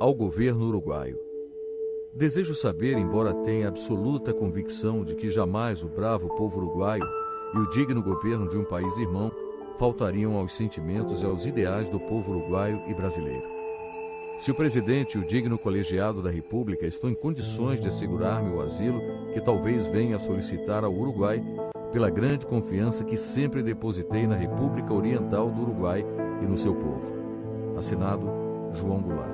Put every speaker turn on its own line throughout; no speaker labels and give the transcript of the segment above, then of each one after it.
ao governo uruguaio. Desejo saber, embora tenha absoluta convicção de que jamais o bravo povo uruguaio e o digno governo de um país irmão faltariam aos sentimentos e aos ideais do povo uruguaio e brasileiro. Se o presidente e o digno colegiado da República estão em condições de assegurar-me o asilo que talvez venha a solicitar ao Uruguai, pela grande confiança que sempre depositei na República Oriental do Uruguai e no seu povo. Assinado, João Goulart.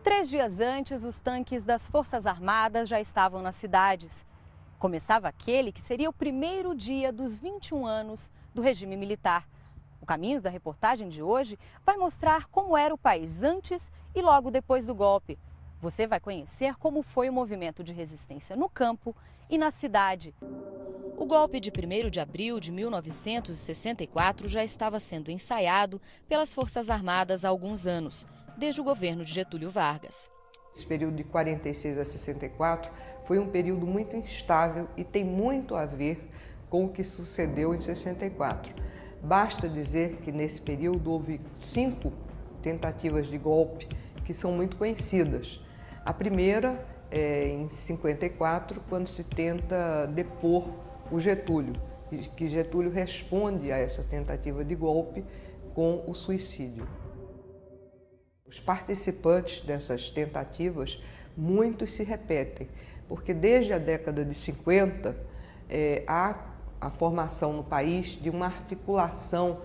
3 dias antes, os tanques das Forças Armadas já estavam nas cidades. Começava aquele que seria o primeiro dia dos 21 anos do regime militar. O Caminhos da reportagem de hoje vai mostrar como era o país antes e logo depois do golpe. Você vai conhecer como foi o movimento de resistência no campo e na cidade. O golpe de 1º de abril de 1964 já estava sendo ensaiado pelas Forças Armadas há alguns anos, desde o governo de Getúlio Vargas.
Esse período de 46 a 64 foi um período muito instável e tem muito a ver com o que sucedeu em 64. Basta dizer que nesse período houve 5 tentativas de golpe que são muito conhecidas. A primeira é em 54, quando se tenta depor o Getúlio, que Getúlio responde a essa tentativa de golpe com o suicídio. Os participantes dessas tentativas, muitos se repetem, porque desde a década de 50 há a formação no país de uma articulação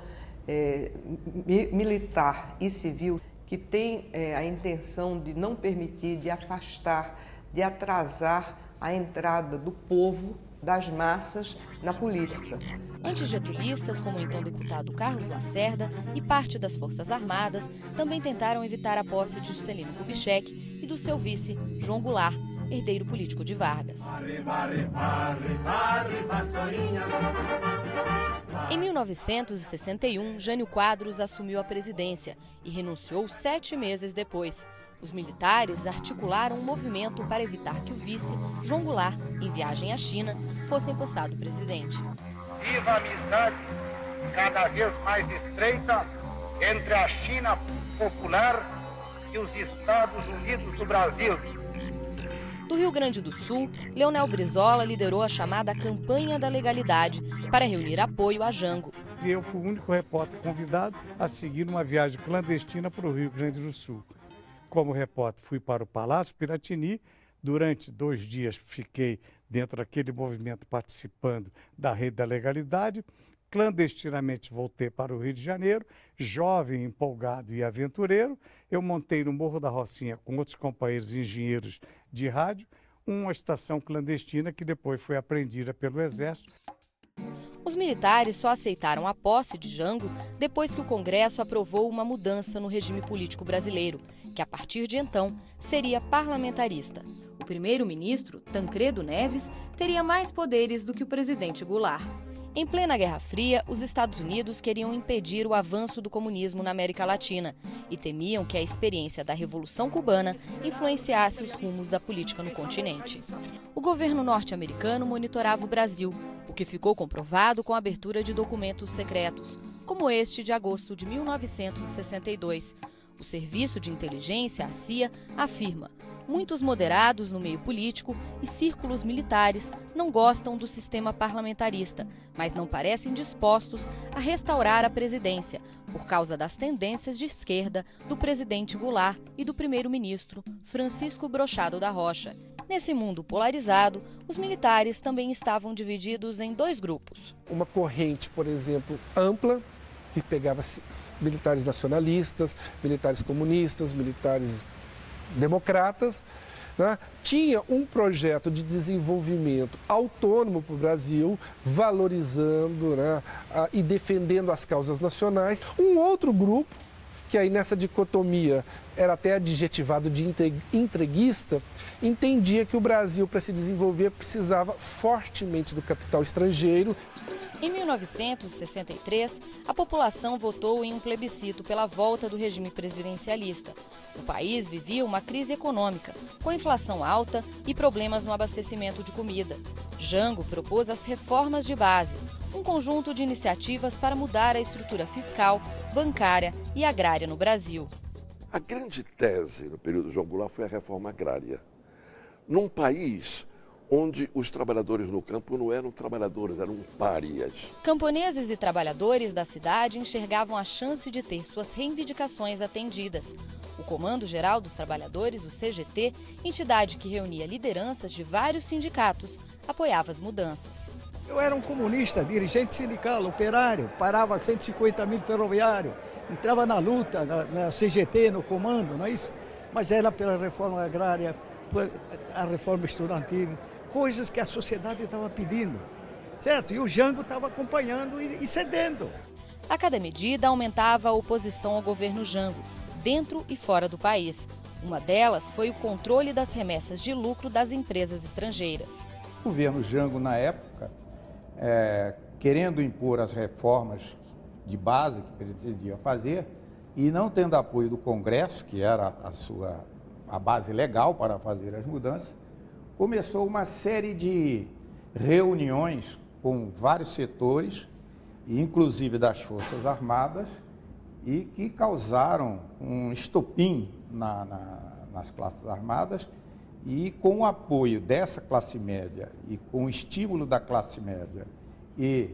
militar e civil que tem a intenção de não permitir, de afastar, de atrasar a entrada do povo, das massas, na política.
Antigetulistas, como o então deputado Carlos Lacerda e parte das Forças Armadas, também tentaram evitar a posse de Juscelino Kubitschek e do seu vice, João Goulart, herdeiro político de Vargas. Em 1961, Jânio Quadros assumiu a presidência e renunciou 7 meses depois. Os militares articularam um movimento para evitar que o vice, João Goulart, em viagem à China, fosse empossado presidente.
Viva a amizade cada vez mais estreita entre a China popular e os Estados Unidos do Brasil.
Do Rio Grande do Sul, Leonel Brizola liderou a chamada Campanha da Legalidade para reunir apoio a Jango.
Eu fui o único repórter convidado a seguir uma viagem clandestina para o Rio Grande do Sul. Como repórter, fui para o Palácio Piratini. Durante 2 dias fiquei dentro daquele movimento participando da Rede da Legalidade. Clandestinamente voltei para o Rio de Janeiro, jovem, empolgado e aventureiro. Eu montei no Morro da Rocinha com outros companheiros engenheiros de rádio, uma estação clandestina que depois foi apreendida pelo Exército.
Os militares só aceitaram a posse de Jango depois que o Congresso aprovou uma mudança no regime político brasileiro, que a partir de então seria parlamentarista. O primeiro-ministro, Tancredo Neves, teria mais poderes do que o presidente Goulart. Em plena Guerra Fria, os Estados Unidos queriam impedir o avanço do comunismo na América Latina e temiam que a experiência da Revolução Cubana influenciasse os rumos da política no continente. O governo norte-americano monitorava o Brasil, o que ficou comprovado com a abertura de documentos secretos, como este de agosto de 1962. O Serviço de Inteligência, a CIA, afirma: muitos moderados no meio político e círculos militares não gostam do sistema parlamentarista, mas não parecem dispostos a restaurar a presidência, por causa das tendências de esquerda do presidente Goulart e do primeiro-ministro Francisco Brochado da Rocha. Nesse mundo polarizado, os militares também estavam divididos em 2 grupos.
Uma corrente, por exemplo, ampla, que pegava militares nacionalistas, militares comunistas, militares democratas, né? Tinha um projeto de desenvolvimento autônomo para o Brasil, valorizando, né, e defendendo as causas nacionais. Um outro grupo, que aí nessa dicotomia era até adjetivado de entreguista, entendia que o Brasil, para se desenvolver, precisava fortemente do capital estrangeiro.
Em 1963, a população votou em um plebiscito pela volta do regime presidencialista. O país vivia uma crise econômica, com inflação alta e problemas no abastecimento de comida. Jango propôs as reformas de base, um conjunto de iniciativas para mudar a estrutura fiscal, bancária e agrária no Brasil.
A grande tese no período João Goulart foi a reforma agrária. Num país onde os trabalhadores no campo não eram trabalhadores, eram párias.
Camponeses e trabalhadores da cidade enxergavam a chance de ter suas reivindicações atendidas. O Comando Geral dos Trabalhadores, o CGT, entidade que reunia lideranças de vários sindicatos, apoiava as mudanças.
Eu era um comunista, dirigente sindical, operário, parava 150 mil ferroviários, entrava na luta, na CGT, no comando, não é isso? Mas era pela reforma agrária, a reforma estudantil, coisas que a sociedade estava pedindo, certo? E o Jango estava acompanhando e cedendo.
A cada medida aumentava a oposição ao governo Jango, dentro e fora do país. Uma delas foi o controle das remessas de lucro das empresas estrangeiras.
O governo Jango, na época, querendo impor as reformas de base que pretendia fazer e não tendo apoio do Congresso, que era a base legal para fazer as mudanças, começou uma série de reuniões com vários setores, inclusive das Forças Armadas, e que causaram um estopim nas classes armadas, e com o apoio dessa classe média e com o estímulo da classe média e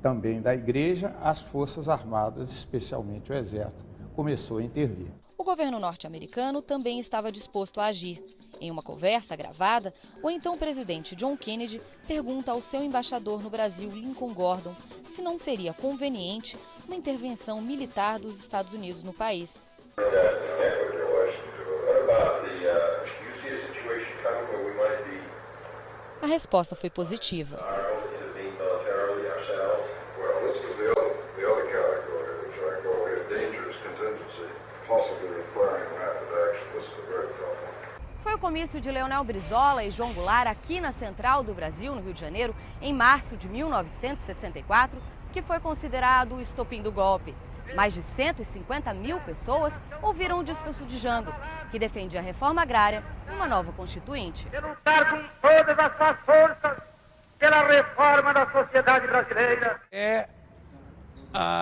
também da Igreja, as Forças Armadas, especialmente o Exército, começou a intervir.
O governo norte-americano também estava disposto a agir. Em uma conversa gravada, o então presidente John Kennedy pergunta ao seu embaixador no Brasil, Lincoln Gordon, se não seria conveniente uma intervenção militar dos Estados Unidos no país. A resposta foi positiva. Foi o comício de Leonel Brizola e João Goulart aqui na Central do Brasil, no Rio de Janeiro, em março de 1964, que foi considerado o estopim do golpe. Mais de 150 mil pessoas ouviram o discurso de Jango, que defendia a reforma agrária e uma nova constituinte.
De lutar com todas as suas forças pela reforma da sociedade brasileira.
É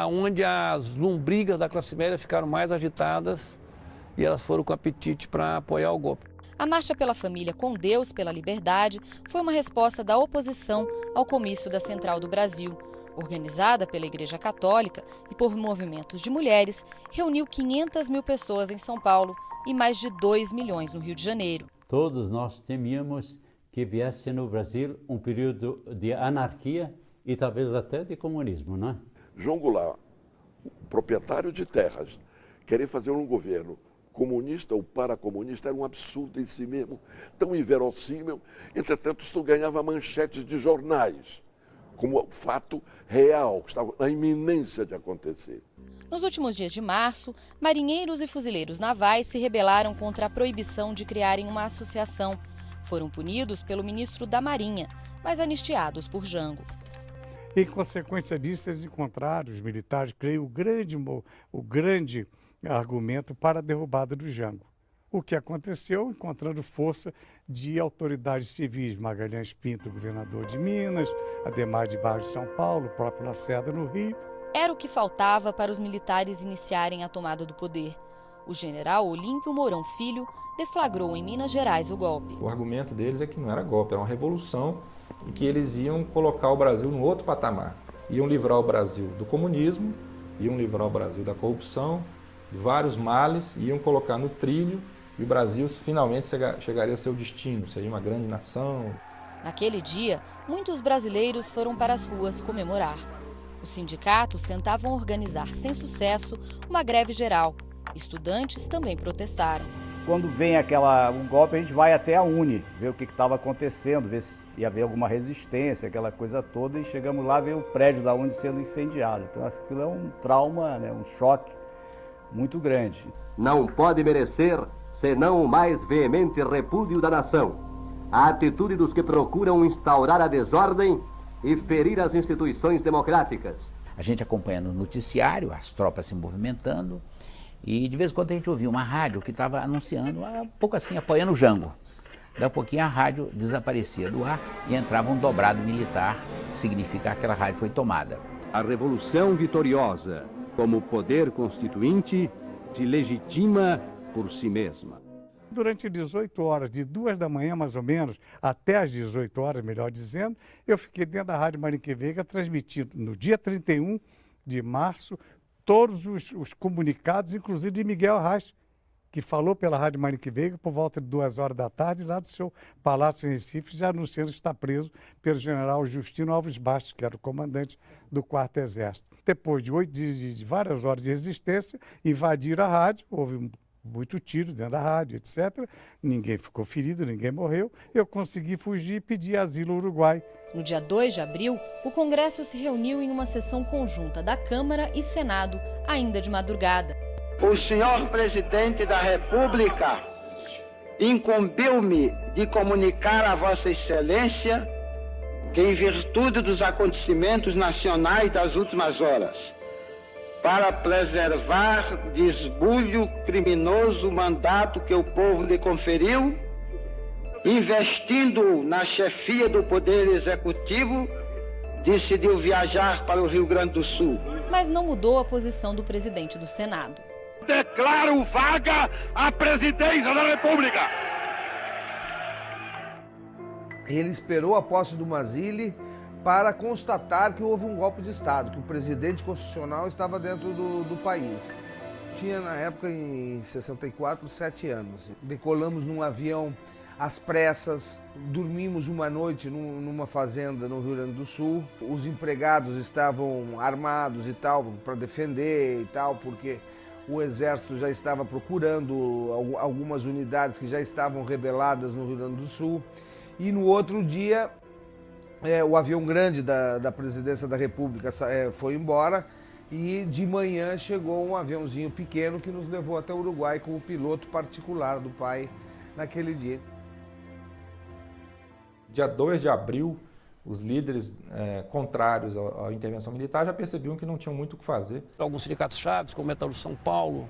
onde as lombrigas da classe média ficaram mais agitadas e elas foram com apetite para apoiar o golpe.
A Marcha pela Família com Deus pela Liberdade foi uma resposta da oposição ao comício da Central do Brasil. Organizada pela Igreja Católica e por movimentos de mulheres, reuniu 500 mil pessoas em São Paulo e mais de 2 milhões no Rio de Janeiro.
Todos nós temíamos que viesse no Brasil um período de anarquia e talvez até de comunismo, não é?
João Goulart, proprietário de terras, querer fazer um governo comunista ou paracomunista era um absurdo em si mesmo, tão inverossímil. Entretanto, isto ganhava manchetes de jornais, como fato real, que estava na iminência de acontecer.
Nos últimos dias de março, marinheiros e fuzileiros navais se rebelaram contra a proibição de criarem uma associação. Foram punidos pelo ministro da Marinha, mas anistiados por Jango.
Em consequência disso, eles encontraram, os militares, creio, o grande argumento para a derrubada do Jango. O que aconteceu, encontrando força de autoridades civis, Magalhães Pinto, governador de Minas, Ademar de Barros de São Paulo, o próprio Lacerda no Rio.
Era o que faltava para os militares iniciarem a tomada do poder. O general Olímpio Mourão Filho deflagrou em Minas Gerais o golpe.
O argumento deles é que não era golpe, era uma revolução e que eles iam colocar o Brasil num outro patamar. Iam livrar o Brasil do comunismo, iam livrar o Brasil da corrupção, de vários males, iam colocar no trilho e o Brasil finalmente chegaria ao seu destino, seria uma grande nação.
Naquele dia, muitos brasileiros foram para as ruas comemorar. Os sindicatos tentavam organizar, sem sucesso, uma greve geral. Estudantes também protestaram.
Quando vem um golpe, a gente vai até a UNE, ver o que estava acontecendo, ver se ia haver alguma resistência, aquela coisa toda, e chegamos lá, ver o prédio da UNE sendo incendiado. Então aquilo é um trauma, né, um choque muito grande.
Não pode merecer senão o mais veemente repúdio da nação. A atitude dos que procuram instaurar a desordem e ferir as instituições democráticas.
A gente acompanha no noticiário, as tropas se movimentando, e de vez em quando a gente ouvia uma rádio que estava anunciando, um pouco assim, apoiando o Jango. Daí a pouquinho a rádio desaparecia do ar e entrava um dobrado militar, significa que aquela rádio foi tomada.
A Revolução Vitoriosa, como poder constituinte, se legitima por si mesma.
Durante 18 horas, de 2 da manhã mais ou menos, até as 18 horas, melhor dizendo, eu fiquei dentro da Rádio Mariquê Veiga transmitindo no dia 31 de março todos os comunicados, inclusive de Miguel Arraes, que falou pela Rádio Mariquê Veiga por volta de 2 horas da tarde, lá do seu palácio em Recife, já anunciando estar preso pelo general Justino Alves Bastos, que era o comandante do 4º Exército. Depois de várias horas de resistência, invadiram a rádio, houve muito tiro dentro da rádio, etc. Ninguém ficou ferido, ninguém morreu. Eu consegui fugir e pedir asilo ao Uruguai.
No dia 2 de abril, o Congresso se reuniu em uma sessão conjunta da Câmara e Senado, ainda de madrugada.
O senhor presidente da República incumbiu-me de comunicar a Vossa Excelência que, em virtude dos acontecimentos nacionais das últimas horas, para preservar de esbulho criminoso o mandato que o povo lhe conferiu, investindo na chefia do Poder Executivo, decidiu viajar para o Rio Grande do Sul.
Mas não mudou a posição do presidente do Senado.
Declaro vaga a presidência da República.
Ele esperou a posse do Mazili para constatar que houve um golpe de Estado, que o presidente constitucional estava dentro do país. Tinha, na época, em 64, 7 anos. Decolamos num avião às pressas, dormimos uma noite numa fazenda no Rio Grande do Sul. Os empregados estavam armados e tal, para defender e tal, porque o Exército já estava procurando algumas unidades que já estavam rebeladas no Rio Grande do Sul. E no outro dia, o avião grande da Presidência da República foi embora e de manhã chegou um aviãozinho pequeno que nos levou até o Uruguai com o piloto particular do pai naquele dia.
Dia 2 de abril, os líderes contrários à intervenção militar já percebiam que não tinham muito o que fazer.
Alguns sindicatos chaves, como o Metalúrgicos de São Paulo,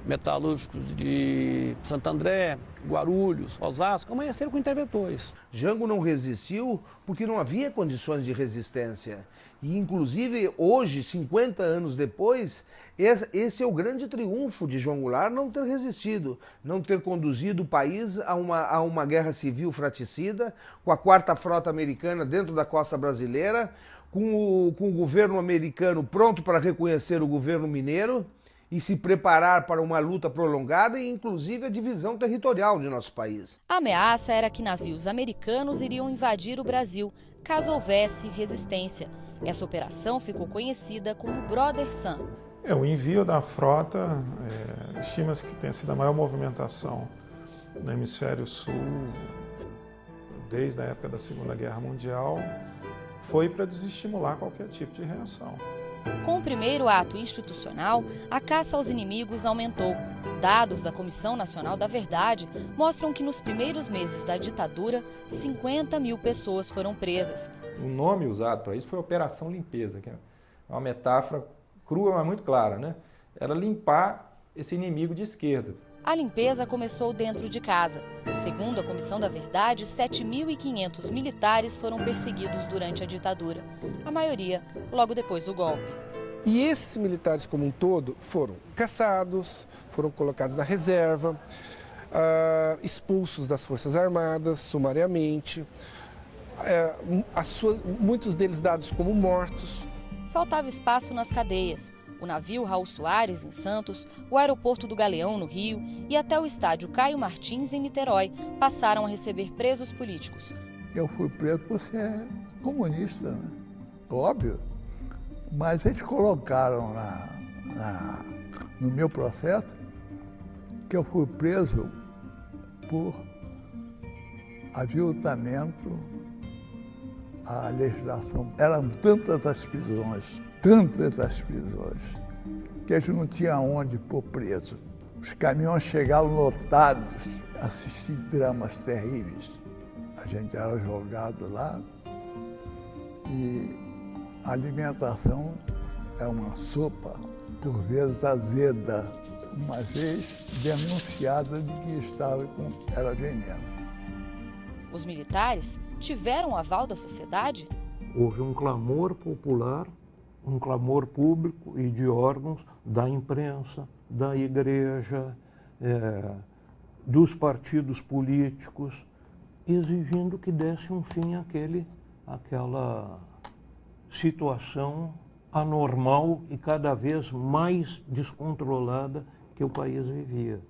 Metalúrgicos de Santo André, Guarulhos, Osasco, amanheceram com interventores.
Jango não resistiu porque não havia condições de resistência. E, inclusive, hoje, 50 anos depois, esse é o grande triunfo de João Goulart, não ter resistido, não ter conduzido o país a uma guerra civil fraticida, com a 4ª Frota Americana dentro da costa brasileira, com o governo americano pronto para reconhecer o governo mineiro e se preparar para uma luta prolongada e, inclusive, a divisão territorial de nosso país.
A ameaça era que navios americanos iriam invadir o Brasil, caso houvesse resistência. Essa operação ficou conhecida como Brother Sun.
O envio da frota, estima-se que tenha sido a maior movimentação no hemisfério sul desde a época da Segunda Guerra Mundial, foi para desestimular qualquer tipo de reação.
Com o primeiro ato institucional, a caça aos inimigos aumentou. Dados da Comissão Nacional da Verdade mostram que nos primeiros meses da ditadura, 50 mil pessoas foram presas.
O nome usado para isso foi Operação Limpeza, que é uma metáfora crua, mas muito clara, né? Era limpar esse inimigo de esquerda.
A limpeza começou dentro de casa. Segundo a Comissão da Verdade, 7.500 militares foram perseguidos durante a ditadura. A maioria logo depois do golpe.
E esses militares como um todo foram caçados, foram colocados na reserva, expulsos das Forças Armadas sumariamente, muitos deles dados como mortos.
Faltava espaço nas cadeias. O navio Raul Soares, em Santos, o aeroporto do Galeão, no Rio, e até o estádio Caio Martins, em Niterói, passaram a receber presos políticos.
Eu fui preso por ser comunista, né? Óbvio, mas eles colocaram no meu processo que eu fui preso por aviltamento à legislação. Eram tantas as prisões, que eles não tinham onde pôr preso. Os caminhões chegavam lotados, assistir dramas terríveis. A gente era jogado lá e a alimentação é uma sopa, por vezes azeda, uma vez denunciada de que era veneno.
Os militares tiveram o aval da sociedade?
Houve um clamor popular, um clamor público e de órgãos da imprensa, da igreja, dos partidos políticos, exigindo que desse um fim àquela situação anormal e cada vez mais descontrolada que o país vivia.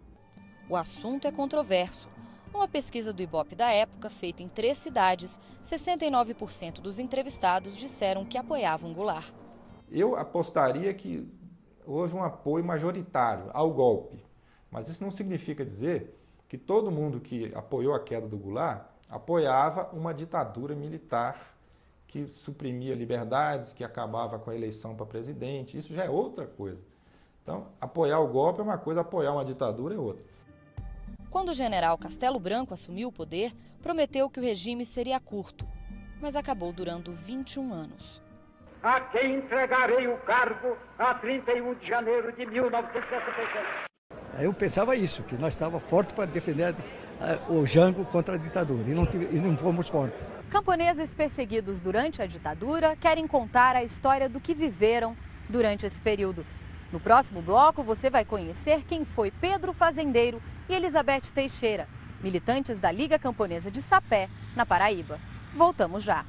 O assunto é controverso. Numa pesquisa do Ibope da época, feita em 3 cidades, 69% dos entrevistados disseram que apoiavam Goulart.
Eu apostaria que houve um apoio majoritário ao golpe, mas isso não significa dizer que todo mundo que apoiou a queda do Goulart apoiava uma ditadura militar que suprimia liberdades, que acabava com a eleição para presidente. Isso já é outra coisa. Então, apoiar o golpe é uma coisa, apoiar uma ditadura é outra.
Quando o general Castelo Branco assumiu o poder, prometeu que o regime seria curto, mas acabou durando 21 anos.
A quem entregarei o cargo a 31 de janeiro de 1967.
Eu pensava isso, que nós estávamos fortes para defender o Jango contra a ditadura, e não fomos fortes.
Camponeses perseguidos durante a ditadura querem contar a história do que viveram durante esse período. No próximo bloco, você vai conhecer quem foi Pedro Fazendeiro e Elizabeth Teixeira, militantes da Liga Camponesa de Sapé, na Paraíba. Voltamos já.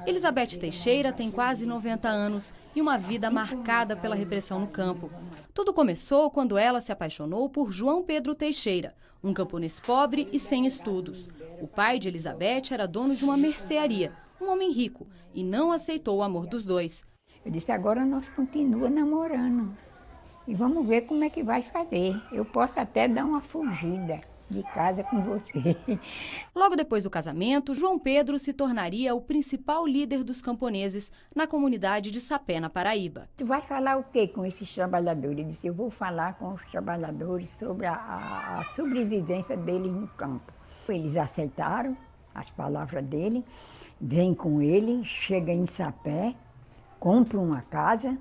Elizabeth Teixeira tem quase 90 anos e uma vida marcada pela repressão no campo. Tudo começou quando ela se apaixonou por João Pedro Teixeira, um camponês pobre e sem estudos. O pai de Elizabeth era dono de uma mercearia, um homem rico, e não aceitou o amor dos dois.
Eu disse, agora nós continuamos namorando e vamos ver como é que vai fazer. Eu posso até dar uma fugida de casa com você.
Logo depois do casamento, João Pedro se tornaria o principal líder dos camponeses na comunidade de Sapé, na Paraíba.
Tu vai falar o que com esses trabalhadores? Ele disse, eu vou falar com os trabalhadores sobre a sobrevivência deles no campo. Eles aceitaram as palavras dele, vêm com ele, chegam em Sapé, compram uma casa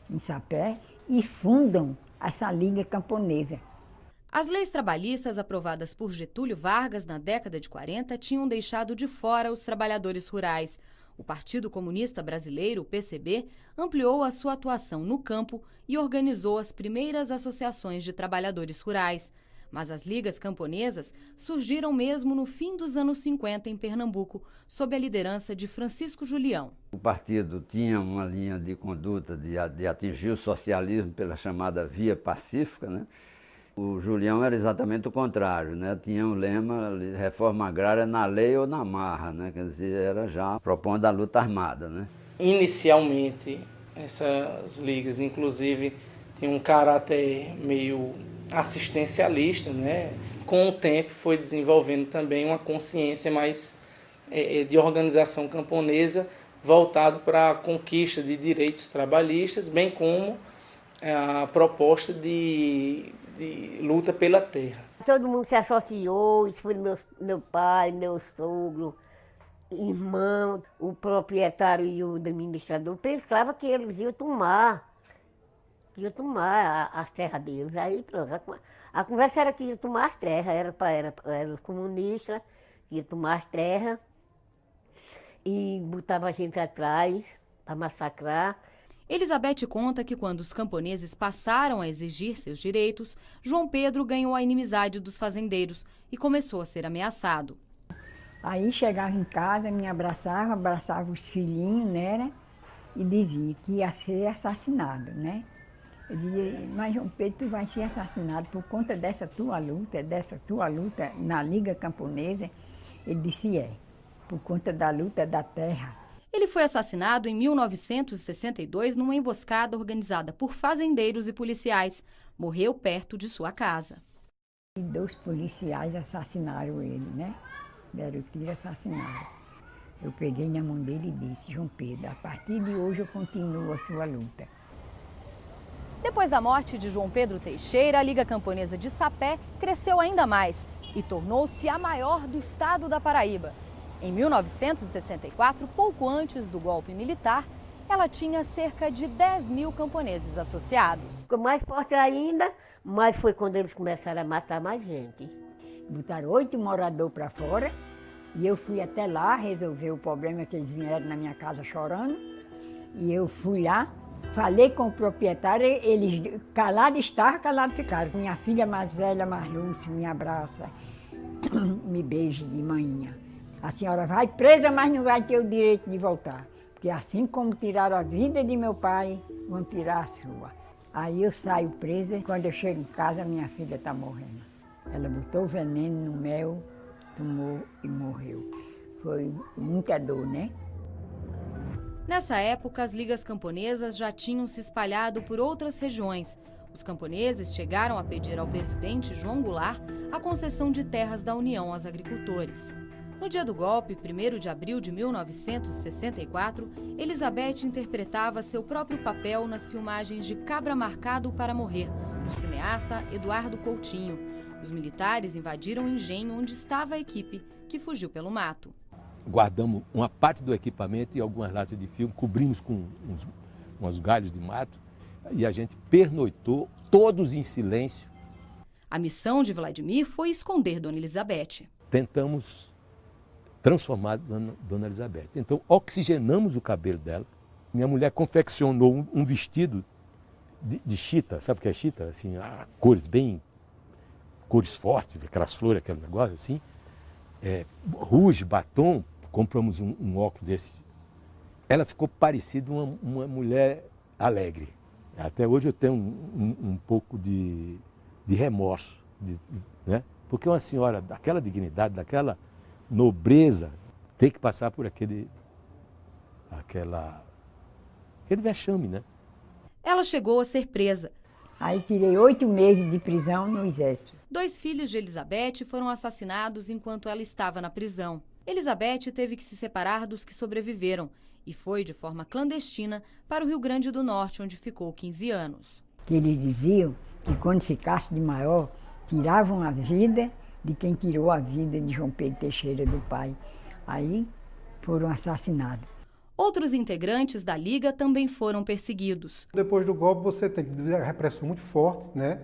em Sapé e fundam essa Liga Camponesa.
As leis trabalhistas aprovadas por Getúlio Vargas na década de 40 tinham deixado de fora os trabalhadores rurais. O Partido Comunista Brasileiro, o PCB, ampliou a sua atuação no campo e organizou as primeiras associações de trabalhadores rurais. Mas as ligas camponesas surgiram mesmo no fim dos anos 50 em Pernambuco, sob a liderança de Francisco Julião.
O partido tinha uma linha de conduta de atingir o socialismo pela chamada via pacífica, né? O Julião era exatamente o contrário, né? Tinha o lema reforma agrária na lei ou na marra, né? Quer dizer, era já propondo a luta armada, né?
Inicialmente, essas ligas, inclusive, tinham um caráter meio assistencialista, né? Com o tempo foi desenvolvendo também uma consciência mais de organização camponesa voltado para a conquista de direitos trabalhistas, bem como a proposta de luta pela terra.
Todo mundo se associou, isso foi meu pai, meu sogro, irmão, o proprietário e o administrador pensavam que eles iam tomar as terras deles. Aí pronto, a conversa era que ia tomar as terras, era os comunistas que iam tomar as terras e botava a gente atrás para massacrar.
Elizabeth conta que quando os camponeses passaram a exigir seus direitos, João Pedro ganhou a inimizade dos fazendeiros e começou a ser ameaçado.
Aí chegava em casa, me abraçava os filhinhos, né? E dizia que ia ser assassinado, né? Eu disse, mas João Pedro, tu vai ser assassinado por conta dessa tua luta na Liga Camponesa. Ele disse, por conta da luta da terra.
Ele foi assassinado em 1962 numa emboscada organizada por fazendeiros e policiais. Morreu perto de sua casa.
E 2 policiais assassinaram ele, né? Deram tiro e assassinaram. Eu peguei na mão dele e disse, João Pedro, a partir de hoje eu continuo a sua luta.
Depois da morte de João Pedro Teixeira, a Liga Camponesa de Sapé cresceu ainda mais e tornou-se a maior do estado da Paraíba. Em 1964, pouco antes do golpe militar, ela tinha cerca de 10 mil camponeses associados.
Ficou mais forte ainda, mas foi quando eles começaram a matar mais gente.
Botaram 8 moradores para fora e eu fui até lá resolver o problema que eles vieram na minha casa chorando. E eu fui lá, falei com o proprietário, eles calados estavam, calados ficaram. Minha filha mais velha, Marlúcia, me abraça, me beija de manhã. A senhora vai presa, mas não vai ter o direito de voltar. Porque assim como tiraram a vida de meu pai, vão tirar a sua. Aí eu saio presa, quando eu chego em casa, minha filha está morrendo. Ela botou veneno no mel, tomou e morreu. Foi muita dor, né?
Nessa época, as ligas camponesas já tinham se espalhado por outras regiões. Os camponeses chegaram a pedir ao presidente João Goulart a concessão de terras da União aos agricultores. No dia do golpe, 1º de abril de 1964, Elizabeth interpretava seu próprio papel nas filmagens de Cabra Marcado para Morrer, do cineasta Eduardo Coutinho. Os militares invadiram o engenho onde estava a equipe, que fugiu pelo mato.
Guardamos uma parte do equipamento e algumas latas de filme, cobrimos com uns galhos de mato e a gente pernoitou, todos em silêncio.
A missão de Vladimir foi esconder Dona Elizabeth.
Tentamos transformar Dona Elizabeth. Então, oxigenamos o cabelo dela. Minha mulher confeccionou um vestido de chita, sabe o que é chita? Assim, cores fortes, aquelas flores, aquele negócio assim. Rouge, batom, compramos um óculos desse. Ela ficou parecida uma mulher alegre. Até hoje eu tenho um pouco de remorso, né? Porque uma senhora daquela dignidade, daquela nobreza, tem que passar por aquele vexame, né?
Ela chegou a ser presa.
Aí tirei 8 meses de prisão no exército.
2 filhos de Elizabeth foram assassinados enquanto ela estava na prisão. Elizabeth teve que se separar dos que sobreviveram e foi de forma clandestina para o Rio Grande do Norte, onde ficou 15 anos.
Eles diziam que quando ficasse de maior, tiravam a vida de quem tirou a vida de João Pedro Teixeira, do pai. Aí foram assassinados.
Outros integrantes da Liga também foram perseguidos.
Depois do golpe você tem a repressão muito forte, né?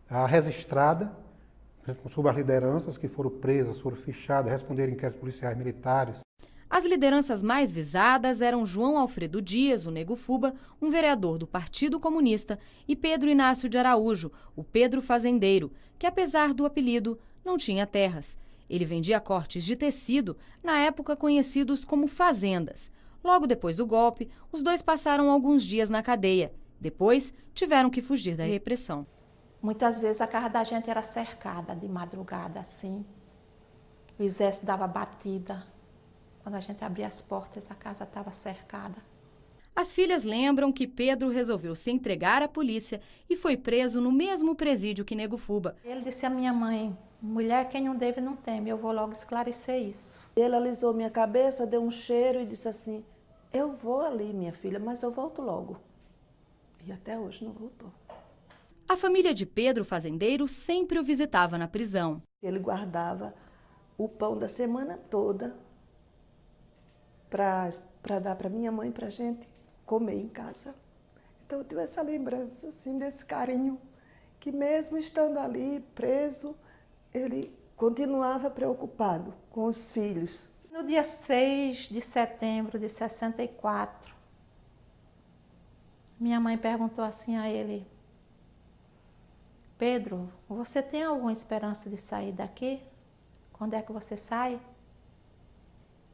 A registrada, sob as lideranças que foram presas, foram fichadas, responderam inquéritos policiais militares.
As lideranças mais visadas eram João Alfredo Dias, o Nego Fuba, um vereador do Partido Comunista, e Pedro Inácio de Araújo, o Pedro Fazendeiro, que apesar do apelido, não tinha terras. Ele vendia cortes de tecido, na época conhecidos como fazendas. Logo depois do golpe, os dois passaram alguns dias na cadeia. Depois, tiveram que fugir da repressão.
Muitas vezes a casa da gente era cercada de madrugada, assim. O exército dava batida. Quando a gente abria as portas, a casa estava cercada.
As filhas lembram que Pedro resolveu se entregar à polícia e foi preso no mesmo presídio que Nego Fuba.
Ele disse à minha mãe, mulher, quem não deve não teme, eu vou logo esclarecer isso.
Ele alisou minha cabeça, deu um cheiro e disse assim, eu vou ali, minha filha, mas eu volto logo. E até hoje não voltou.
A família de Pedro Fazendeiro sempre o visitava na prisão.
Ele guardava o pão da semana toda para dar para minha mãe, para a gente comer em casa. Então eu tive essa lembrança, assim, desse carinho, que mesmo estando ali preso, ele continuava preocupado com os filhos.
No dia 6 de setembro de 64, minha mãe perguntou assim a ele, Pedro, você tem alguma esperança de sair daqui? Quando é que você sai?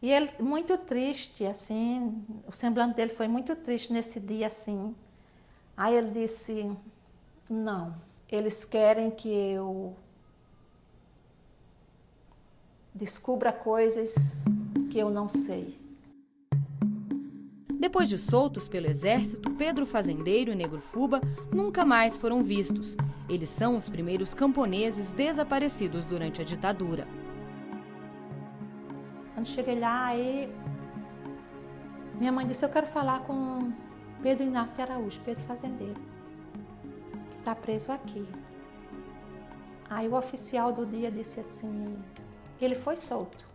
E ele, muito triste, assim, o semblante dele foi muito triste nesse dia, assim. Aí ele disse, não, eles querem que eu descubra coisas que eu não sei.
Depois de soltos pelo exército, Pedro Fazendeiro e Negro Fuba nunca mais foram vistos. Eles são os primeiros camponeses desaparecidos durante a ditadura.
Quando cheguei lá, aí minha mãe disse, eu quero falar com Pedro Inácio de Araújo, Pedro Fazendeiro, que está preso aqui. Aí o oficial do dia disse assim, ele foi solto.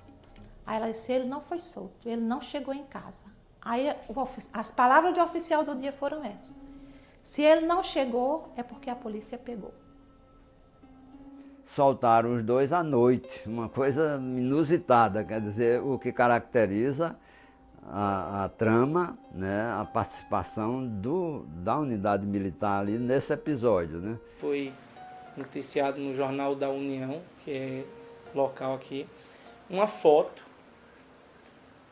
Aí ela disse, ele não foi solto, ele não chegou em casa. Aí as palavras do oficial do dia foram essas. Se ele não chegou, é porque a polícia pegou.
Soltaram os dois à noite, uma coisa inusitada, quer dizer, o que caracteriza a trama, né, a participação da unidade militar ali nesse episódio, né?
Foi noticiado no Jornal da União, que é local aqui, uma foto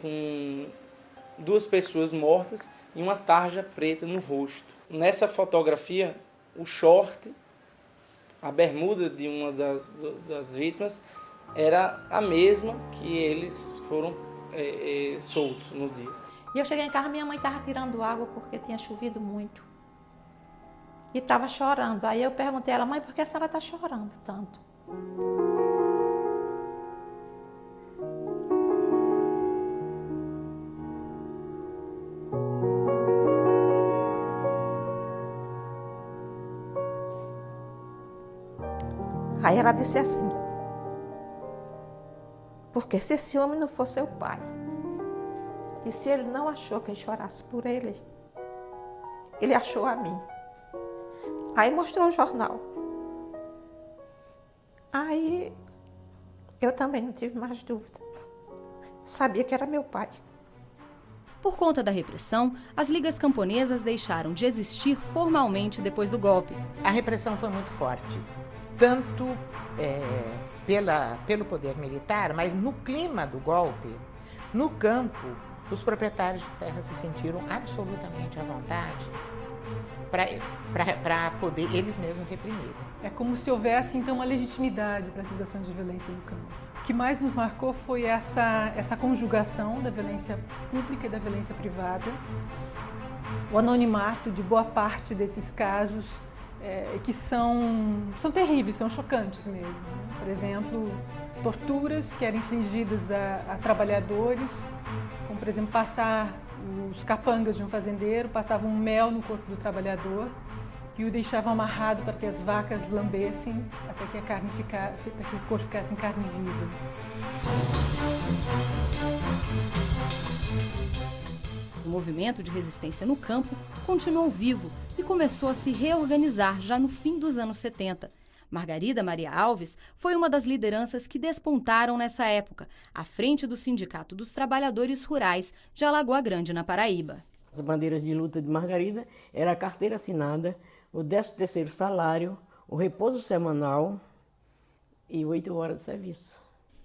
com 2 pessoas mortas e uma tarja preta no rosto. Nessa fotografia, o short, a bermuda de uma das vítimas, era a mesma que eles foram soltos no dia.
E eu cheguei em casa, minha mãe estava tirando água porque tinha chovido muito. E estava chorando. Aí eu perguntei a ela, mãe, por que a senhora está chorando tanto? Aí ela disse assim, porque se esse homem não fosse seu pai, e se ele não achou quem chorasse por ele, ele achou a mim. Aí mostrou o jornal. Aí eu também não tive mais dúvida. Sabia que era meu pai.
Por conta da repressão, as ligas camponesas deixaram de existir formalmente depois do golpe.
A repressão foi muito forte. Tanto pelo poder militar, mas no clima do golpe, no campo, os proprietários de terra se sentiram absolutamente à vontade para poder eles mesmos reprimirem.
É como se houvesse, então, uma legitimidade para essas ações de violência no campo. O que mais nos marcou foi essa conjugação da violência pública e da violência privada, o anonimato de boa parte desses casos, que são terríveis, são chocantes mesmo. Né? Por exemplo, torturas que eram infligidas a trabalhadores, como, por exemplo, passar os capangas de um fazendeiro, passavam um mel no corpo do trabalhador e o deixavam amarrado para que as vacas lambessem até que o corpo ficasse em carne viva.
O movimento de resistência no campo continuou vivo e começou a se reorganizar já no fim dos anos 70. Margarida Maria Alves foi uma das lideranças que despontaram nessa época, à frente do Sindicato dos Trabalhadores Rurais de Alagoa Grande, na Paraíba.
As bandeiras de luta de Margarida era a carteira assinada, o 13º salário, o repouso semanal e 8 horas de serviço.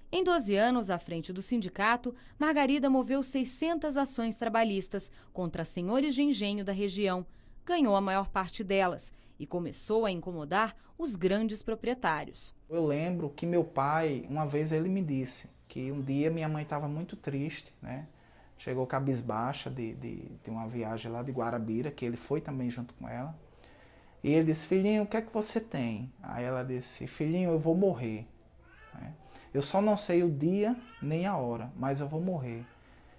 Em 12 anos à frente do sindicato, Margarida moveu 600 ações trabalhistas contra senhores de engenho da região. Ganhou a maior parte delas e começou a incomodar os grandes proprietários.
Eu lembro que meu pai, uma vez ele me disse que um dia minha mãe estava muito triste, né? Chegou cabisbaixa de uma viagem lá de Guarabira, que ele foi também junto com ela. E ele disse, filhinho, o que é que você tem? Aí ela disse, filhinho, eu vou morrer. Né? Eu só não sei o dia nem a hora, mas eu vou morrer.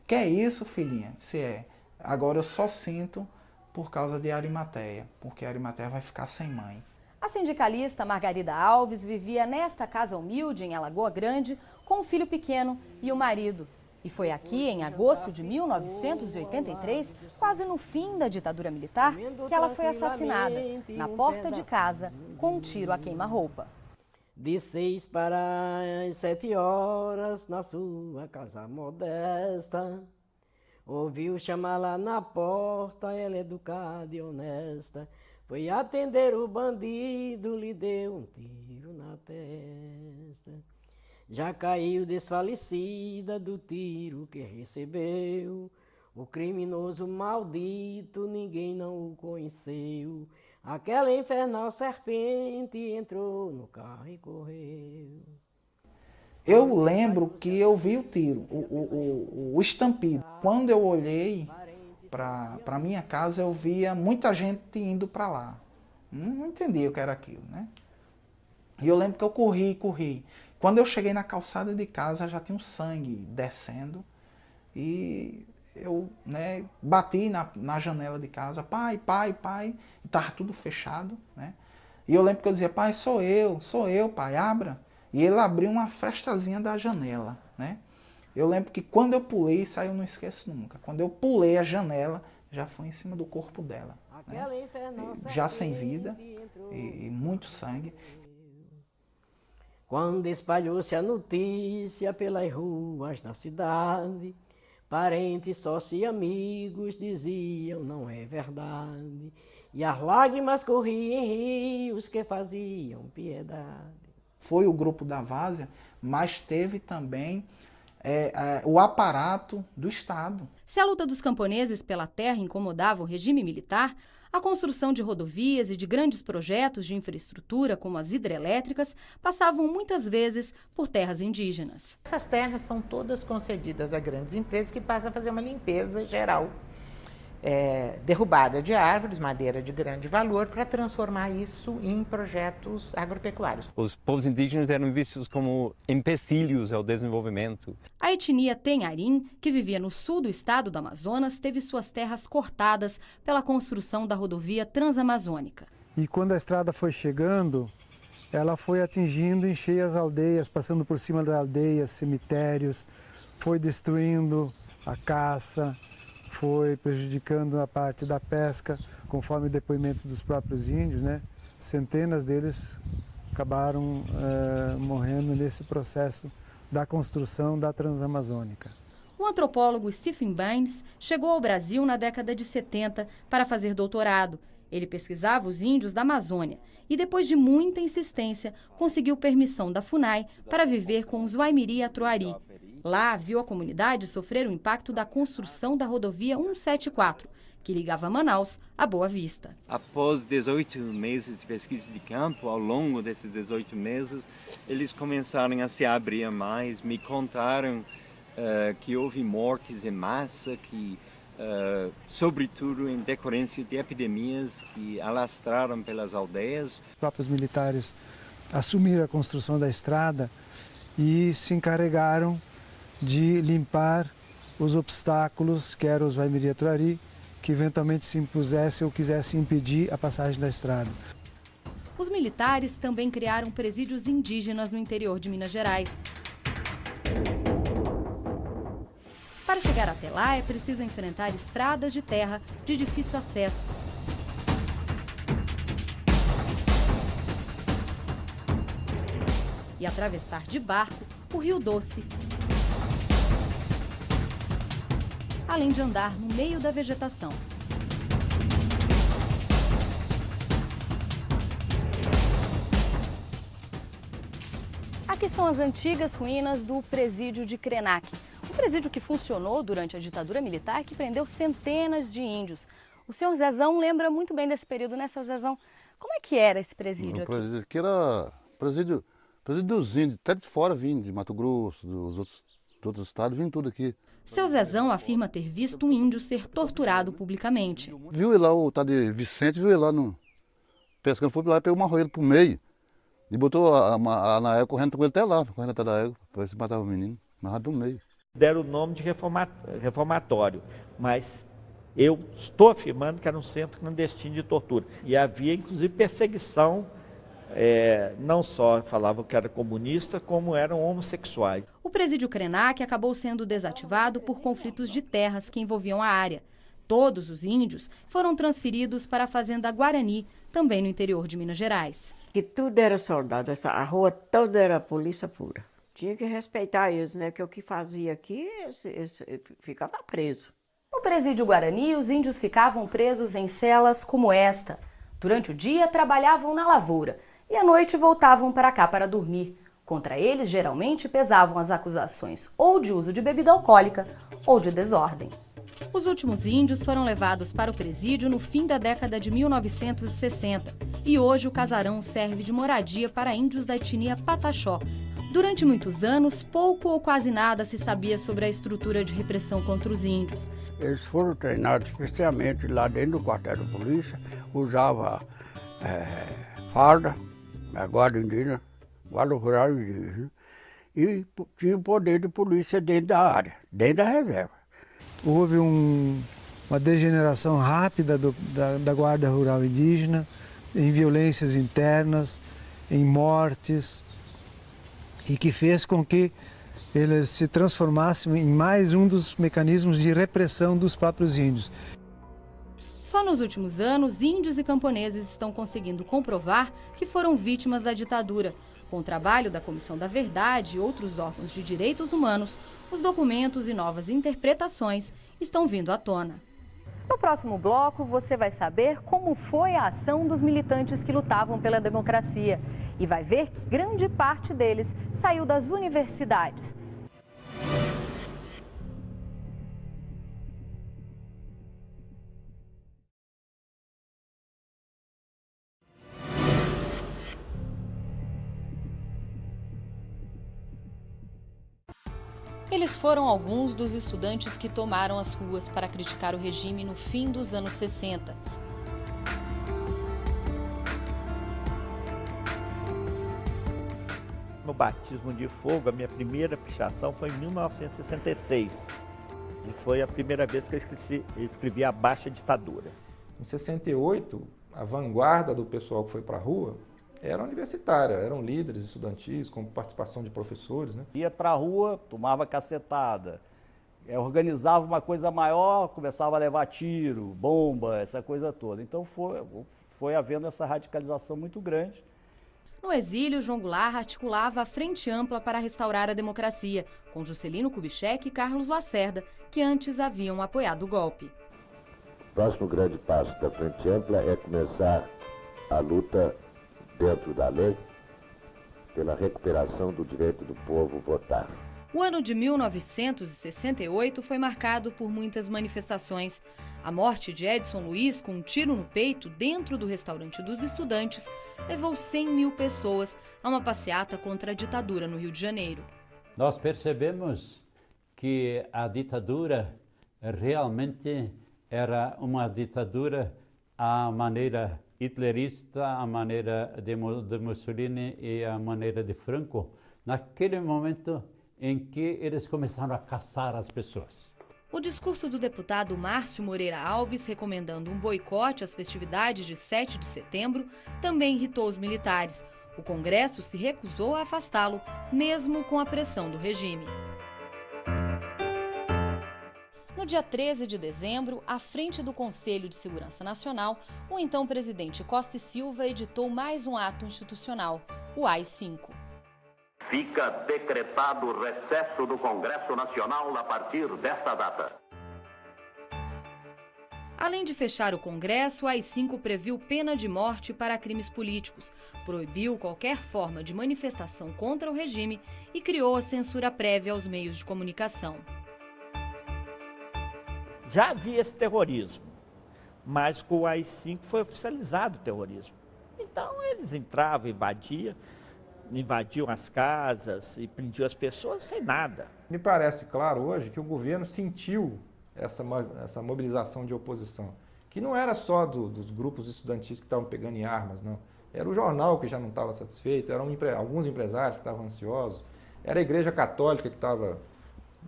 Que é isso, filhinha? Se é. Agora eu só sinto por causa de Arimateia, porque Arimateia vai ficar sem mãe.
A sindicalista Margarida Alves vivia nesta casa humilde em Alagoa Grande com um filho pequeno e o marido. E foi aqui, em agosto de 1983, quase no fim da ditadura militar, que ela foi assassinada, na porta de casa, com um tiro a queima-roupa.
De 6 para as 7 horas, na sua casa modesta, ouviu chamar lá na porta, ela educada e honesta. Foi atender o bandido, lhe deu um tiro na testa. Já caiu desfalecida do tiro que recebeu. O criminoso maldito, ninguém não o conheceu. Aquela infernal serpente entrou no carro e correu.
Eu lembro que eu vi o tiro, o estampido. Quando eu olhei para minha casa, eu via muita gente indo para lá. Não entendia o que era aquilo, né? E eu lembro que eu corri. Quando eu cheguei na calçada de casa, já tinha um sangue descendo. E eu, né, bati na janela de casa, pai, e estava tudo fechado, né? E eu lembro que eu dizia, pai, sou eu, pai, abra. E ele abriu uma frestazinha da janela, né? Eu lembro que quando eu pulei, isso aí eu não esqueço nunca, quando eu pulei a janela, já foi em cima do corpo dela, né? Já sem vida e muito sangue.
Quando espalhou-se a notícia pelas ruas da cidade, parentes, sócios e amigos diziam, não é verdade. E as lágrimas corriam em rios que faziam piedade.
Foi o grupo da Várzea, mas teve também o aparato do Estado.
Se a luta dos camponeses pela terra incomodava o regime militar, a construção de rodovias e de grandes projetos de infraestrutura, como as hidrelétricas, passavam muitas vezes por terras indígenas.
Essas terras são todas concedidas a grandes empresas que passam a fazer uma limpeza geral. Derrubada de árvores, madeira de grande valor, para transformar isso em projetos agropecuários.
Os povos indígenas eram vistos como empecilhos ao desenvolvimento.
A etnia Tenharim, que vivia no sul do estado do Amazonas, teve suas terras cortadas pela construção da rodovia Transamazônica.
E quando a estrada foi chegando, ela foi atingindo em cheio as aldeias, passando por cima das aldeias, cemitérios, foi destruindo a caça, foi prejudicando a parte da pesca, conforme depoimentos dos próprios índios, né? Centenas deles acabaram morrendo nesse processo da construção da Transamazônica.
O antropólogo Stephen Baines chegou ao Brasil na década de 70 para fazer doutorado. Ele pesquisava os índios da Amazônia e, depois de muita insistência, conseguiu permissão da FUNAI para viver com os Waimiri Atuari. Lá, viu a comunidade sofrer o impacto da construção da rodovia 174, que ligava Manaus a Boa Vista.
Após 18 meses de pesquisa de campo, ao longo desses 18 meses, eles começaram a se abrir mais, me contaram que houve mortes em massa, sobretudo em decorrência de epidemias que alastraram pelas aldeias.
Os próprios militares assumiram a construção da estrada e se encarregaram de limpar os obstáculos, que eram os Waimiri Atuari, que eventualmente se impusessem ou quisessem impedir a passagem da estrada.
Os militares também criaram presídios indígenas no interior de Minas Gerais. Para chegar até lá, é preciso enfrentar estradas de terra de difícil acesso. E atravessar de barco o Rio Doce, além de andar no meio da vegetação. Aqui são as antigas ruínas do presídio de Krenak. Um presídio que funcionou durante a ditadura militar, que prendeu centenas de índios. O senhor Zezão lembra muito bem desse período, né, seu Zezão? Como é que era esse presídio aqui?
O presídio aqui era presídio dos índios, até de fora vindo, de Mato Grosso, dos outros estados, vindo tudo aqui.
Seu Zezão afirma ter visto um índio ser torturado publicamente.
Viu ele lá, o tal de Vicente, viu ele lá pescando, foi lá e pegou uma roela pro meio. E botou na égua correndo com ele até lá, correndo até da égua, para ver se matava o menino, mas do meio.
Deram o nome de reformatório, mas eu estou afirmando que era um centro clandestino de tortura. E havia, inclusive, perseguição, não só falavam que era comunista, como eram homossexuais.
O presídio Krenak acabou sendo desativado por conflitos de terras que envolviam a área. Todos os índios foram transferidos para a fazenda Guarani, também no interior de Minas Gerais.
Que tudo era soldado, a rua toda era polícia pura. Tinha que respeitar eles, né? Porque o que fazia aqui, eles ficava preso.
No presídio Guarani, os índios ficavam presos em celas como esta. Durante o dia, trabalhavam na lavoura e à noite voltavam para cá para dormir. Contra eles, geralmente, pesavam as acusações ou de uso de bebida alcoólica ou de desordem. Os últimos índios foram levados para o presídio no fim da década de 1960 e hoje o casarão serve de moradia para índios da etnia Pataxó. Durante muitos anos, pouco ou quase nada se sabia sobre a estrutura de repressão contra os índios.
Eles foram treinados especialmente lá dentro do quartel da polícia, usava farda, a guarda indígena, guarda rural indígena, e tinha poder de polícia dentro da área, dentro da reserva.
Houve uma degeneração rápida da guarda rural indígena, em violências internas, em mortes, e que fez com que eles se transformassem em mais um dos mecanismos de repressão dos próprios índios.
Só nos últimos anos, índios e camponeses estão conseguindo comprovar que foram vítimas da ditadura. Com o trabalho da Comissão da Verdade e outros órgãos de direitos humanos, os documentos e novas interpretações estão vindo à tona. No próximo bloco, você vai saber como foi a ação dos militantes que lutavam pela democracia e vai ver que grande parte deles saiu das universidades. Eles foram alguns dos estudantes que tomaram as ruas para criticar o regime no fim dos anos 60.
No batismo de fogo, a minha primeira pichação foi em 1966. E foi a primeira vez que eu escrevi a Baixa Ditadura.
Em 68, a vanguarda do pessoal que foi para a rua era universitária, eram líderes estudantis, com participação de professores, né?
Ia para a rua, tomava cacetada, organizava uma coisa maior, começava a levar tiro, bomba, essa coisa toda. Então foi havendo essa radicalização muito grande.
No exílio, João Goulart articulava a Frente Ampla para restaurar a democracia, com Juscelino Kubitschek e Carlos Lacerda, que antes haviam apoiado o golpe.
O próximo grande passo da Frente Ampla é começar a luta dentro da lei, pela recuperação do direito do povo votar.
O ano de 1968 foi marcado por muitas manifestações. A morte de Edson Luiz com um tiro no peito dentro do restaurante dos estudantes levou 100 mil pessoas a uma passeata contra a ditadura no Rio de Janeiro.
Nós percebemos que a ditadura realmente era uma ditadura à maneira hitlerista, a maneira de Mussolini e a maneira de Franco, naquele momento em que eles começaram a caçar as pessoas.
O discurso do deputado Márcio Moreira Alves, recomendando um boicote às festividades de 7 de setembro, também irritou os militares. O Congresso se recusou a afastá-lo, mesmo com a pressão do regime. No dia 13 de dezembro, à frente do Conselho de Segurança Nacional, o então presidente Costa e Silva editou mais um ato institucional, o AI-5.
Fica decretado o recesso do Congresso Nacional a partir desta data.
Além de fechar o Congresso, o AI-5 previu pena de morte para crimes políticos, proibiu qualquer forma de manifestação contra o regime e criou a censura prévia aos meios de comunicação.
Já havia esse terrorismo, mas com o AI-5 foi oficializado o terrorismo. Então eles entravam, invadiam as casas e prendiam as pessoas sem nada.
Me parece claro hoje que o governo sentiu essa mobilização de oposição, que não era só dos grupos estudantis que estavam pegando em armas, não. Era o jornal que já não estava satisfeito, eram alguns empresários que estavam ansiosos, era a Igreja Católica que estava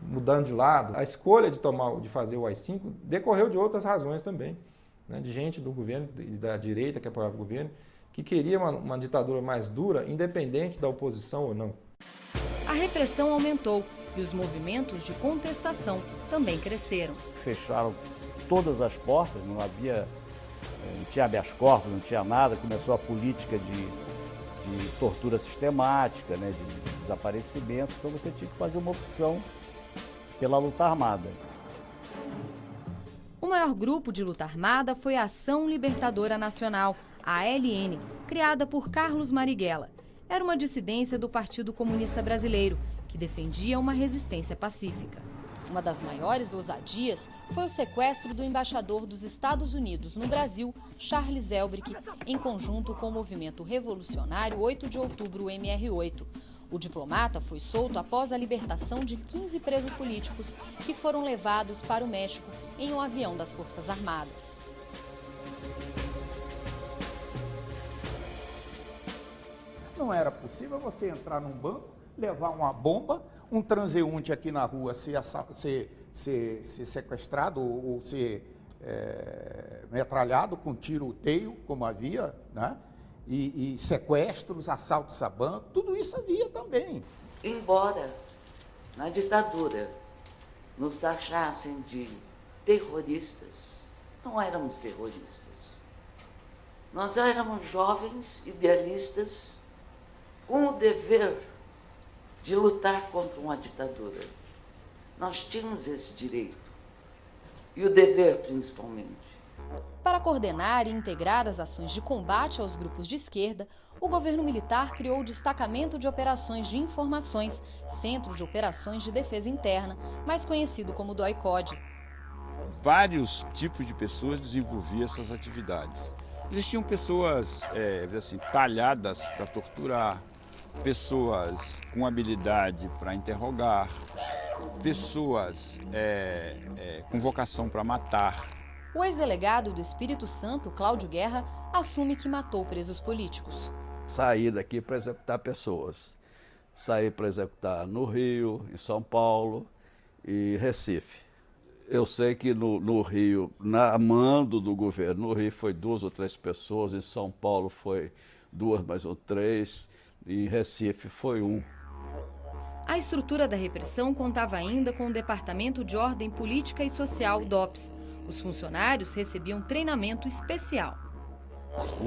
mudando de lado. A escolha de fazer o AI-5 decorreu de outras razões também, né, de gente do governo e da direita que apoiava o governo, que queria uma ditadura mais dura, independente da oposição ou não.
A repressão aumentou e os movimentos de contestação também cresceram.
Fecharam todas as portas, não tinha habeas corpus, não tinha nada, começou a política de tortura sistemática, né, de desaparecimento, então você tinha que fazer uma opção pela luta armada.
O maior grupo de luta armada foi a Ação Libertadora Nacional, a ALN, criada por Carlos Marighella. Era uma dissidência do Partido Comunista Brasileiro, que defendia uma resistência pacífica. Uma das maiores ousadias foi o sequestro do embaixador dos Estados Unidos no Brasil, Charles Elbrick, em conjunto com o movimento revolucionário 8 de outubro MR8. O diplomata foi solto após a libertação de 15 presos políticos que foram levados para o México em um avião das Forças Armadas.
Não era possível você entrar num banco, levar uma bomba, um transeunte aqui na rua ser sequestrado ou ser metralhado com tiroteio, como havia, né? E sequestros, assaltos a banco, tudo isso havia também.
Embora na ditadura nos achassem de terroristas, não éramos terroristas. Nós éramos jovens idealistas com o dever de lutar contra uma ditadura. Nós tínhamos esse direito e o dever, principalmente.
Para coordenar e integrar as ações de combate aos grupos de esquerda, o governo militar criou o Destacamento de Operações de Informações, Centro de Operações de Defesa Interna, mais conhecido como DOI-CODE.
Vários tipos de pessoas desenvolviam essas atividades. Existiam pessoas talhadas para torturar, pessoas com habilidade para interrogar, pessoas com vocação para matar.
O ex-delegado do Espírito Santo, Cláudio Guerra, assume que matou presos políticos.
Saí daqui para executar pessoas. Saí para executar no Rio, em São Paulo e Recife. Eu sei que no Rio, na mando do governo, no Rio foi 2 ou 3 pessoas, em São Paulo foi 2 mais ou 3, e em Recife foi 1.
A estrutura da repressão contava ainda com o Departamento de Ordem Política e Social, DOPS. Os funcionários recebiam treinamento especial.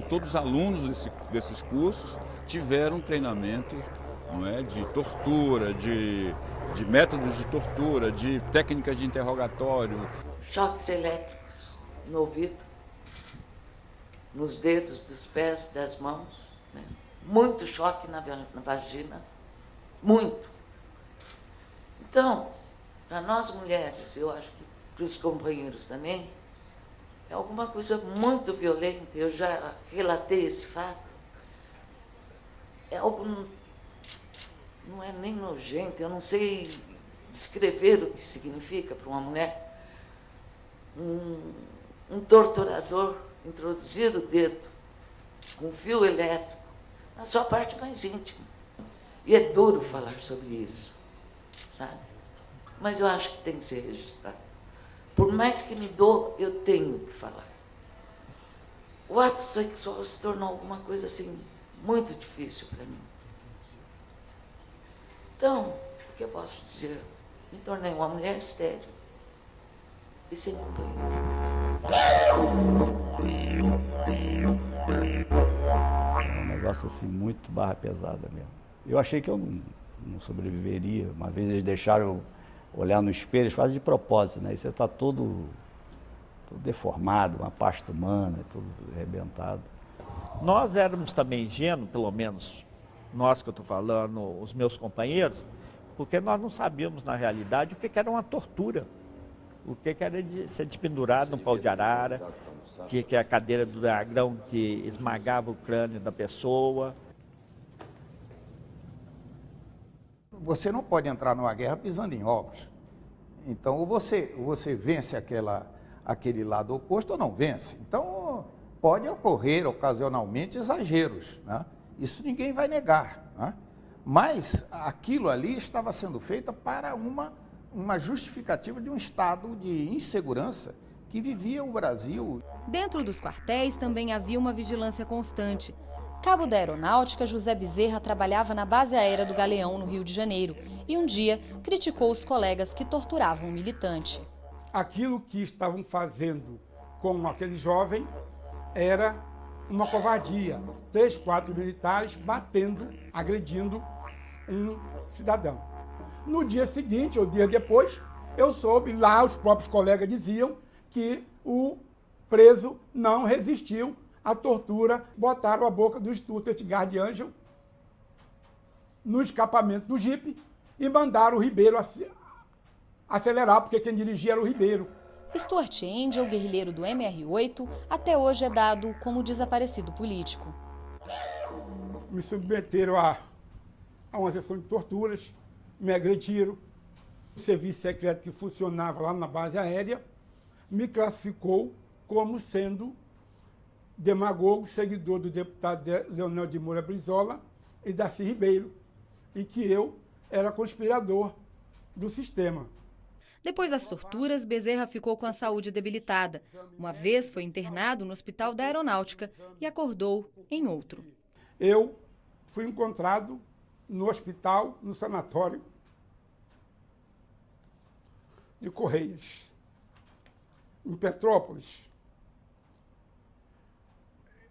Todos os alunos desses cursos tiveram treinamento, não é, de tortura, de métodos de tortura, de técnicas de interrogatório.
Choques elétricos no ouvido, nos dedos dos pés, das mãos, né? Muito choque na vagina, muito. Então, para nós mulheres, eu acho que para os companheiros também, é alguma coisa muito violenta. Eu já relatei esse fato. É algo, não é nem nojento, eu não sei descrever o que significa para uma mulher. Um torturador introduzir o dedo com fio elétrico na sua parte mais íntima. E é duro falar sobre isso, sabe? Mas eu acho que tem que ser registrado. Por mais que me doa, eu tenho que falar. O ato sexual se tornou alguma coisa assim, muito difícil para mim. Então, o que eu posso dizer? Me tornei uma mulher estéril e sem companheiro.
É um negócio assim, muito barra pesada mesmo. Eu achei que eu não sobreviveria. Uma vez eles deixaram eu olhar no espelho, eles fazem de propósito, né? E você está todo deformado, uma pasta humana, tudo arrebentado.
Nós éramos também ingênuos, pelo menos nós que eu estou falando, os meus companheiros, porque nós não sabíamos na realidade o que era uma tortura, o que era de ser pendurado no pau de arara, o que é a cadeira do dragão que esmagava o crânio da pessoa.
Você não pode entrar numa guerra pisando em ovos. Então, ou você vence aquele lado oposto ou não vence. Então, pode ocorrer ocasionalmente exageros, né? Isso ninguém vai negar, né? Mas aquilo ali estava sendo feito para uma justificativa de um estado de insegurança que vivia o Brasil.
Dentro dos quartéis também havia uma vigilância constante. Cabo da Aeronáutica, José Bezerra trabalhava na base aérea do Galeão, no Rio de Janeiro, e um dia criticou os colegas que torturavam um militante.
Aquilo que estavam fazendo com aquele jovem era uma covardia. 3, 4 militares batendo, agredindo um cidadão. No dia seguinte, ou dia depois, eu soube, lá os próprios colegas diziam que o preso não resistiu à tortura, botaram a boca do Stuttgart Guard Angel no escapamento do jipe e mandaram o Ribeiro acelerar, porque quem dirigia era o Ribeiro.
Stuart Angel, guerrilheiro do MR8, até hoje é dado como desaparecido político.
Me submeteram a uma sessão de torturas, me agrediram. O serviço secreto que funcionava lá na base aérea me classificou como sendo demagogo, seguidor do deputado Leonel de Moura Brizola e Darcy Ribeiro, e que eu era conspirador do sistema.
Depois das torturas, Bezerra ficou com a saúde debilitada. Uma vez foi internado no Hospital da Aeronáutica e acordou em outro.
Eu fui encontrado no hospital, no sanatório de Correias, em Petrópolis.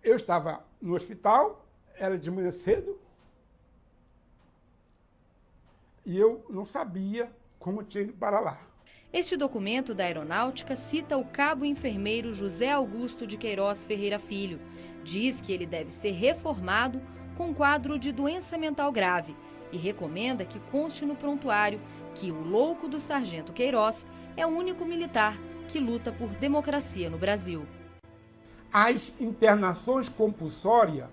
Eu estava no hospital, era de manhã cedo, e eu não sabia como tinha ido para lá.
Este documento da Aeronáutica cita o cabo enfermeiro José Augusto de Queiroz Ferreira Filho. Diz que ele deve ser reformado com quadro de doença mental grave e recomenda que conste no prontuário que o louco do sargento Queiroz é o único militar que luta por democracia no Brasil.
As internações compulsórias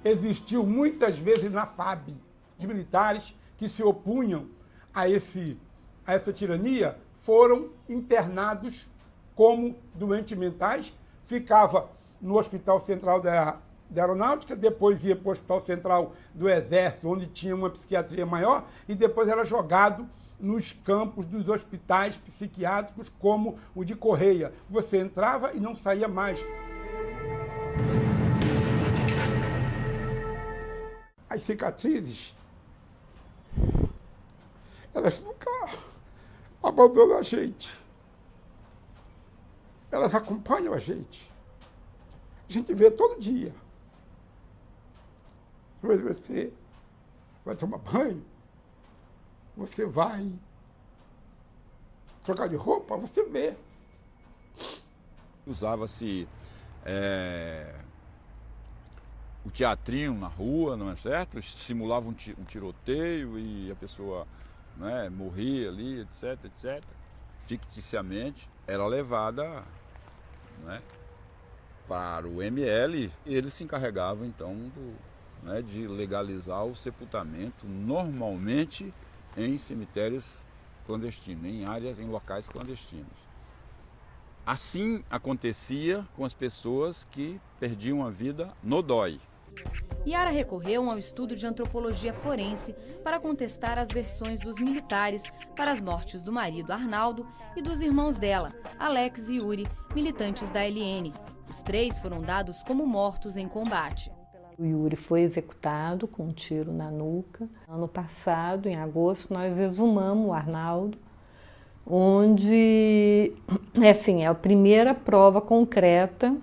existiu muitas vezes na FAB, de militares que se opunham a essa tirania foram internados como doentes mentais, ficava no Hospital Central da Aeronáutica, depois ia para o Hospital Central do Exército, onde tinha uma psiquiatria maior, e depois era jogado nos campos dos hospitais psiquiátricos, como o de Correia. Você entrava e não saía mais. As cicatrizes, elas nunca abandonam a gente. Elas acompanham a gente. A gente vê todo dia. Você vai tomar banho, você vai trocar de roupa, você vê.
Usava-se o teatrinho na rua, não é certo? Simulava um tiroteio e a pessoa, né, morria ali, etc, etc. Ficticiamente, era levada, né, para o ML e eles se encarregavam então de legalizar o sepultamento normalmente em cemitérios clandestinos, em locais clandestinos. Assim acontecia com as pessoas que perdiam a vida no DOI.
Yara recorreu ao estudo de antropologia forense para contestar as versões dos militares para as mortes do marido Arnaldo e dos irmãos dela, Alex e Yuri, militantes da LN. Os três foram dados como mortos em combate.
O Yuri foi executado com um tiro na nuca. Ano passado, em agosto, nós exumamos o Arnaldo, onde é a primeira prova concreta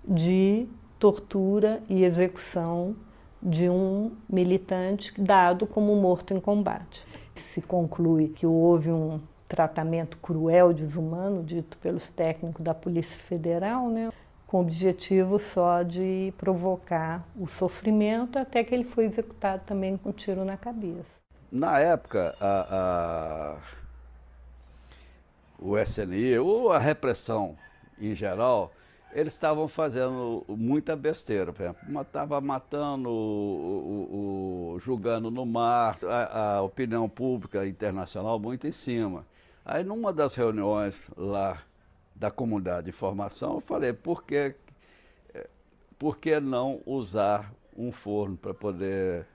de tortura e execução de um militante dado como morto em combate. Se conclui que houve um tratamento cruel, desumano, dito pelos técnicos da Polícia Federal, né, com o objetivo só de provocar o sofrimento, até que ele foi executado também com um tiro na cabeça.
Na época, o SNI, ou a repressão em geral, eles estavam fazendo muita besteira. Por exemplo, estava matando, julgando no mar, a opinião pública internacional muito em cima. Aí, numa das reuniões lá da comunidade de informação, eu falei, por que não usar um forno para poder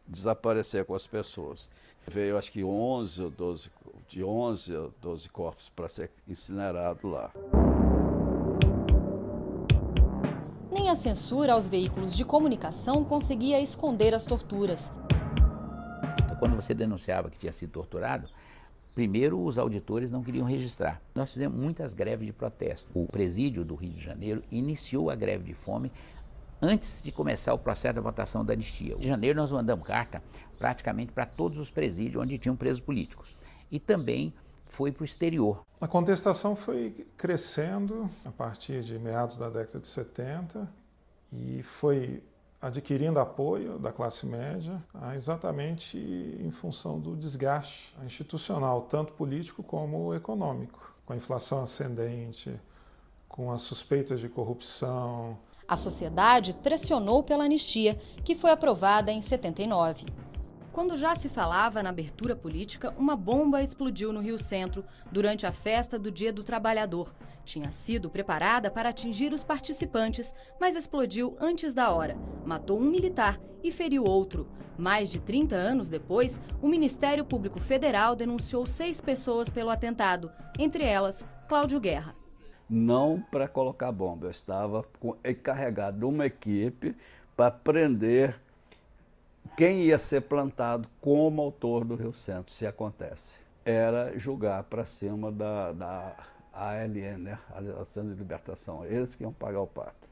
desaparecer com as pessoas? Veio, acho que 11 ou 12 corpos para ser incinerado lá.
Nem a censura aos veículos de comunicação conseguia esconder as torturas.
Quando você denunciava que tinha sido torturado, primeiro os auditores não queriam registrar. Nós fizemos muitas greves de protesto. O presídio do Rio de Janeiro iniciou a greve de fome antes de começar o processo da votação da anistia. Em janeiro nós mandamos carta praticamente para todos os presídios onde tinham presos políticos. E também foi para o exterior.
A contestação foi crescendo a partir de meados da década de 70 e foi adquirindo apoio da classe média, exatamente em função do desgaste institucional, tanto político como econômico, com a inflação ascendente, com as suspeitas de corrupção.
A sociedade pressionou pela anistia, que foi aprovada em 79. Quando já se falava na abertura política, uma bomba explodiu no Rio Centro durante a festa do Dia do Trabalhador. Tinha sido preparada para atingir os participantes, mas explodiu antes da hora. Matou um militar e feriu outro. Mais de 30 anos depois, o Ministério Público Federal denunciou 6 pessoas pelo atentado, entre elas Cláudio Guerra.
Não para colocar bomba, eu estava encarregado de uma equipe para prender quem ia ser plantado como autor do Rio Centro, se acontece. Era julgar para cima da ALN, né? Aliança de Libertação. Eles que iam pagar o pato.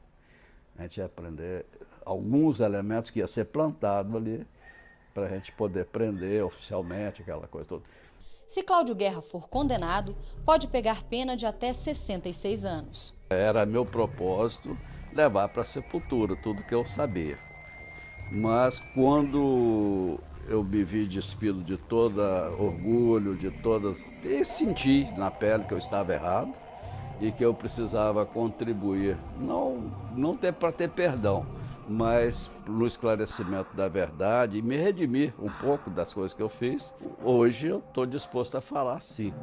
A gente ia prender alguns elementos que ia ser plantado ali para a gente poder prender oficialmente, aquela coisa toda.
Se Cláudio Guerra for condenado, pode pegar pena de até 66 anos.
Era meu propósito levar para a sepultura tudo que eu sabia. Mas quando eu me vi despido de todo orgulho, e senti na pele que eu estava errado e que eu precisava contribuir, não para ter perdão, mas no esclarecimento da verdade e me redimir um pouco das coisas que eu fiz, hoje eu estou disposto a falar sim.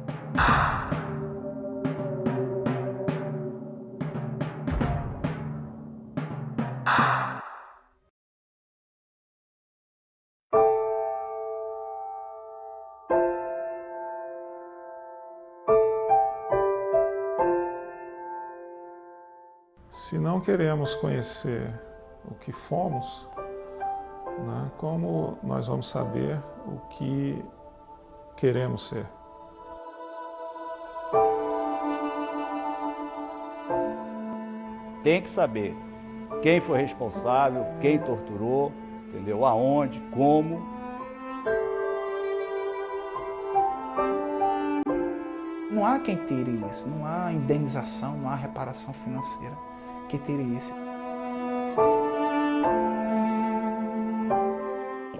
Se não queremos conhecer o que fomos, né, como nós vamos saber o que queremos ser?
Tem que saber quem foi responsável, quem torturou, entendeu? Aonde, como.
Não há quem tire isso, não há indenização, não há reparação financeira que tire isso.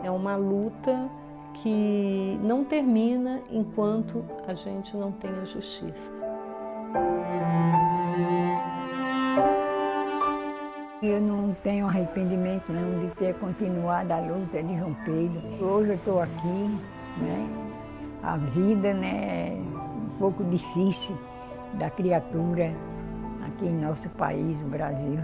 É uma luta que não termina enquanto a gente não tem a justiça.
Eu não tenho arrependimento não de ter continuado a luta de João Pedro. Hoje eu estou aqui, né? A vida, né, é um pouco difícil da criatura aqui em nosso país, o Brasil.